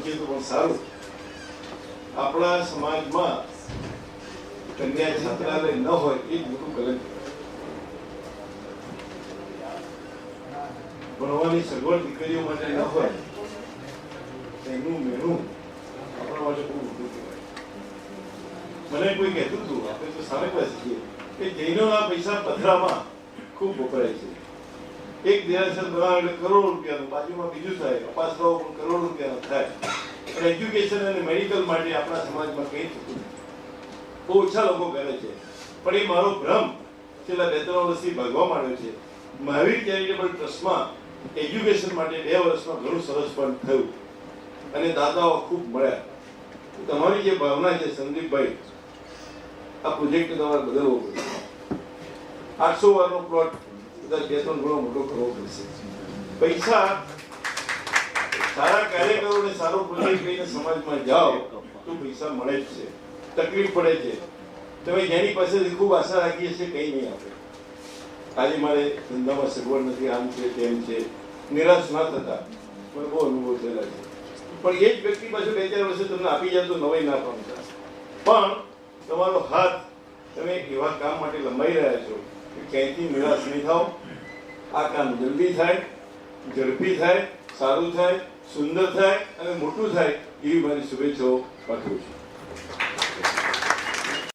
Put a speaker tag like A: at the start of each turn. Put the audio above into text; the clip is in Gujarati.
A: પહોંચીએ તો પણ સારું. આપણા સમાજમાં કન્યા છાત્રાલય ન હોય એ જ મોટું કલંક. ભણવાની સગવડ દીકરીઓ માટે ન હોય એનું મેળું આપણા માટે બહુ મોટું કહેવાય. મને કોઈ કહેતું હતું, આપણે તો સામે પાસે છીએ, કે જૈનોના પૈસા પધરામાં ખૂબ વપરાય છે. એક દેરાસર બનાવે એટલે કરોડ રૂપિયાનું, બાજુમાં બીજું થાય, અપાસરાઓ પણ કરોડ રૂપિયાનો થાય. પણ એજ્યુકેશન અને મેડિકલ માટે આપણા સમાજમાં કંઈ થતું નથી. બહુ ઓછા લોકો કરે છે. પણ એ મારો ભ્રમ છેલ્લા 2-3 વર્ષથી ભાગવા માંડ્યો છે. મહાવીર ચેરિટેબલ ટ્રસ્ટમાં એજ્યુકેશન માટે 2 વર્ષમાં ઘણું સરસ પણ થયું અને દાતાઓ ખૂબ મળ્યા. તમારી જે ભાવના છે સંદીપભાઈ, આ પ્રોજેક્ટ તમારે બદલવો પડશે. 800 વારનો પ્લોટ કદાચ 2-3 ગણો મોટો કરવો પડશે. પૈસા સારા કાર્યકરોને સારો પ્રોજેક્ટ લઈને સમાજમાં જાઓ તો પૈસા મળે જ છે. તકલીફ પડે છે. તમે જેની પાસેથી ખૂબ આશા રાખીએ છીએ કંઈ નહીં આપે. આજે મારે ધંધામાં સગવડ નથી, આમ છે તેમ છે, નિરાશ ના થતા મને બહુ અનુભવ થયેલા છે. પણ એ જ વ્યક્તિ પાછું 2-4 વર્ષે તમને આપી જાય તો નવાઈ ના પામતા. પણ તમારો હાથ તમે એવા કામ માટે લંબાઈ રહ્યા છો કે ક્યાંયથી નિરાશ નહીં થાવ. આ કામ જલ્દી થાય, ઝડપી થાય, સારું થાય, સુંદર થાય અને મોટું થાય એવી મારી શુભેચ્છાઓ પાઠવું છું.